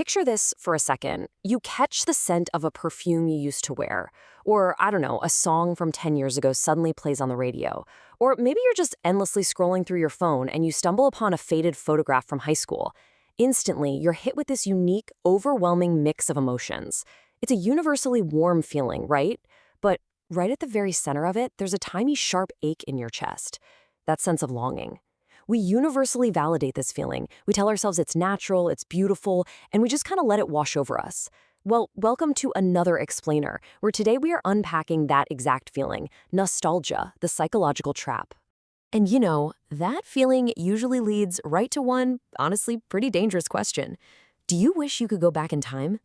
picture this for a second. You catch the scent of a perfume you used to wear. Or, I don't know, a song from 10 years ago suddenly plays on the radio. Or maybe you're just endlessly scrolling through your phone and you stumble upon a faded photograph from high school. Instantly, you're hit with this unique, overwhelming mix of emotions. It's a universally warm feeling, right? But right at the very center of it, there's a tiny sharp ache in your chest. That sense of longing. We universally validate this feeling. We tell ourselves it's natural, it's beautiful, and we just kind of let it wash over us. Well, welcome to another explainer, where today we are unpacking that exact feeling, nostalgia, the psychological trap. And that feeling usually leads right to one, honestly, pretty dangerous question. Do you wish you could go back in time?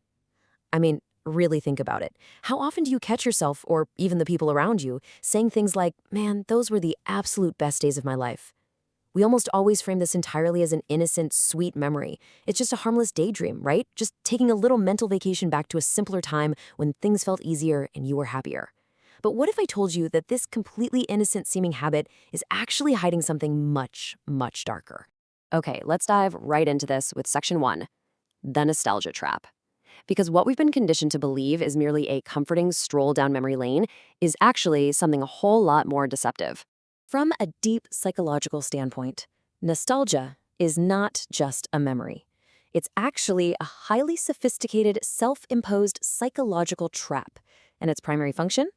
I mean, really think about it. How often do you catch yourself, or even the people around you, saying things like, man, those were the absolute best days of my life? We almost always frame this entirely as an innocent, sweet memory. It's just a harmless daydream, right? Just taking a little mental vacation back to a simpler time when things felt easier and you were happier. But what if I told you that this completely innocent-seeming habit is actually hiding something much, much darker? Okay, let's dive right into this with Section 1, the nostalgia trap. Because what we've been conditioned to believe is merely a comforting stroll down memory lane is actually something a whole lot more deceptive. From a deep psychological standpoint, nostalgia is not just a memory. It's actually a highly sophisticated, self-imposed psychological trap. And its primary function?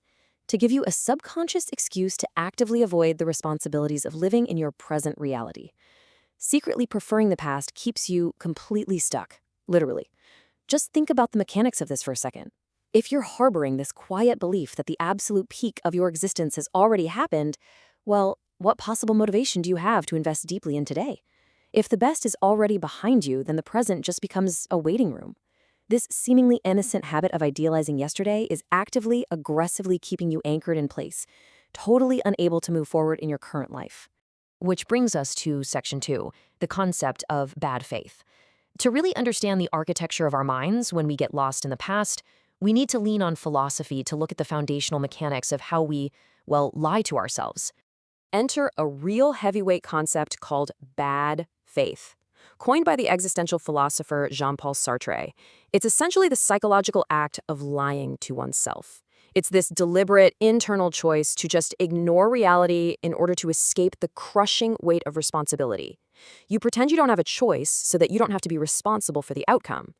To give you a subconscious excuse to actively avoid the responsibilities of living in your present reality. Secretly preferring the past keeps you completely stuck, literally. Just think about the mechanics of this for a second. If you're harboring this quiet belief that the absolute peak of your existence has already happened, well, what possible motivation do you have to invest deeply in today? If the best is already behind you, then the present just becomes a waiting room. This seemingly innocent habit of idealizing yesterday is actively, aggressively keeping you anchored in place, totally unable to move forward in your current life. Which brings us to Section 2, the concept of bad faith. To really understand the architecture of our minds when we get lost in the past, we need to lean on philosophy to look at the foundational mechanics of how we, lie to ourselves. Enter a real heavyweight concept called bad faith. Coined by the existential philosopher Jean-Paul Sartre, it's essentially the psychological act of lying to oneself. It's this deliberate internal choice to just ignore reality in order to escape the crushing weight of responsibility. You pretend you don't have a choice so that you don't have to be responsible for the outcome.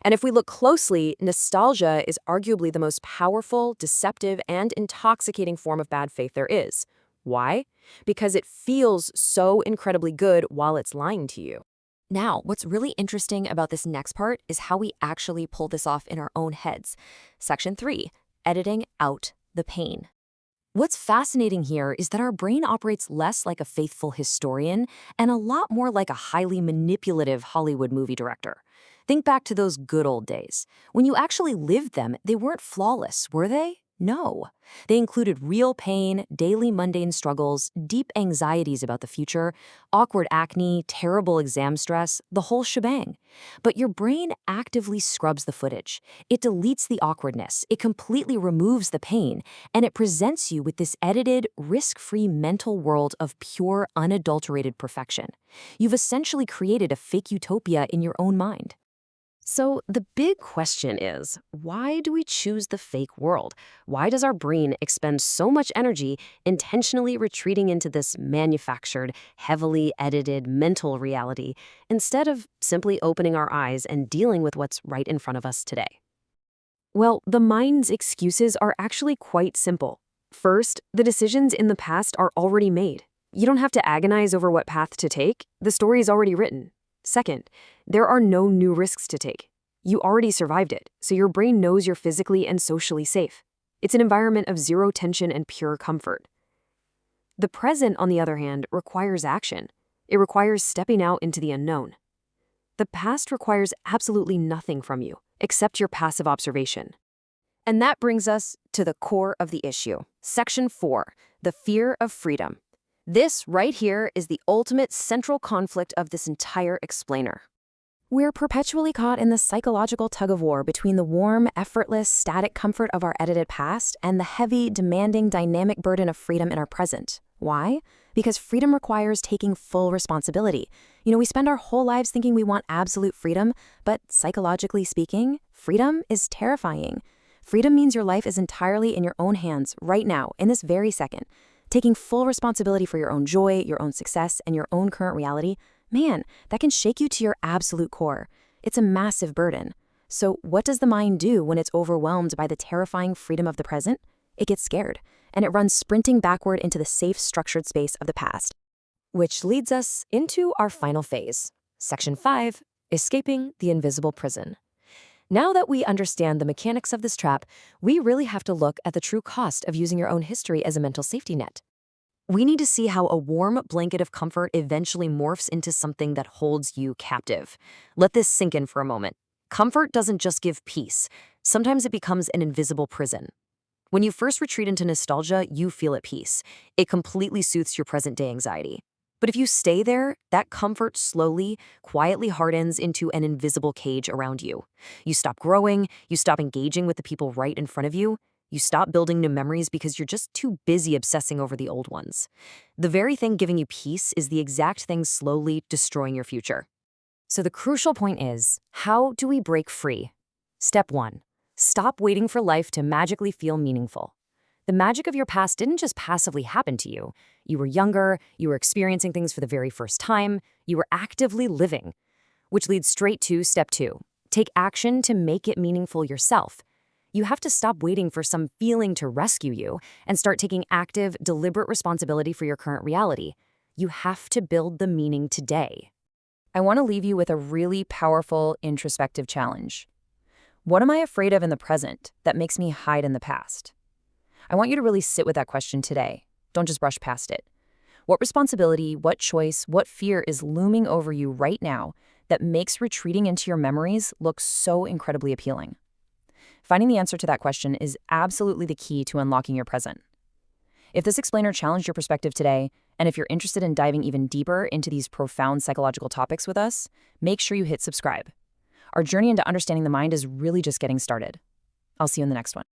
And if we look closely, nostalgia is arguably the most powerful, deceptive, and intoxicating form of bad faith there is. Why? Because it feels so incredibly good while it's lying to you. Now, what's really interesting about this next part is how we actually pull this off in our own heads. Section 3, editing out the pain. What's fascinating here is that our brain operates less like a faithful historian and a lot more like a highly manipulative Hollywood movie director. Think back to those good old days. When you actually lived them, they weren't flawless, were they? No. They included real pain, daily mundane struggles, deep anxieties about the future, awkward acne, terrible exam stress, the whole shebang. But your brain actively scrubs the footage. It deletes the awkwardness, it completely removes the pain, and it presents you with this edited, risk-free mental world of pure, unadulterated perfection. You've essentially created a fake utopia in your own mind. So the big question is, why do we choose the fake world? Why does our brain expend so much energy intentionally retreating into this manufactured, heavily edited mental reality instead of simply opening our eyes and dealing with what's right in front of us today? Well, the mind's excuses are actually quite simple. First, the decisions in the past are already made. You don't have to agonize over what path to take. The story is already written. Second, there are no new risks to take. You already survived it, so your brain knows you're physically and socially safe. It's an environment of zero tension and pure comfort. The present, on the other hand, requires action. It requires stepping out into the unknown. The past requires absolutely nothing from you, except your passive observation. And that brings us to the core of the issue. Section 4, the fear of freedom. This right here is the ultimate central conflict of this entire explainer. We're perpetually caught in the psychological tug-of-war between the warm, effortless, static comfort of our edited past and the heavy, demanding, dynamic burden of freedom in our present. Why? Because freedom requires taking full responsibility. We spend our whole lives thinking we want absolute freedom, but psychologically speaking, freedom is terrifying. Freedom means your life is entirely in your own hands right now, in this very second. Taking full responsibility for your own joy, your own success, and your own current reality, man, that can shake you to your absolute core. It's a massive burden. So what does the mind do when it's overwhelmed by the terrifying freedom of the present? It gets scared, and it runs sprinting backward into the safe, structured space of the past. Which leads us into our final phase, Section 5, Escaping the Invisible Prison. Now that we understand the mechanics of this trap, we really have to look at the true cost of using your own history as a mental safety net. We need to see how a warm blanket of comfort eventually morphs into something that holds you captive. Let this sink in for a moment. Comfort doesn't just give peace. Sometimes it becomes an invisible prison. When you first retreat into nostalgia, you feel at peace. It completely soothes your present-day anxiety. But if you stay there, that comfort slowly, quietly hardens into an invisible cage around you. You stop growing, you stop engaging with the people right in front of you, you stop building new memories because you're just too busy obsessing over the old ones. The very thing giving you peace is the exact thing slowly destroying your future. So the crucial point is, how do we break free? Step 1. Stop waiting for life to magically feel meaningful. The magic of your past didn't just passively happen to you. You were younger, you were experiencing things for the very first time, you were actively living. Which leads straight to Step 2. Take action to make it meaningful yourself. You have to stop waiting for some feeling to rescue you and start taking active, deliberate responsibility for your current reality. You have to build the meaning today. I want to leave you with a really powerful, introspective challenge. What am I afraid of in the present that makes me hide in the past? I want you to really sit with that question today. Don't just brush past it. What responsibility, what choice, what fear is looming over you right now that makes retreating into your memories look so incredibly appealing? Finding the answer to that question is absolutely the key to unlocking your present. If this explainer challenged your perspective today, and if you're interested in diving even deeper into these profound psychological topics with us, make sure you hit subscribe. Our journey into understanding the mind is really just getting started. I'll see you in the next one.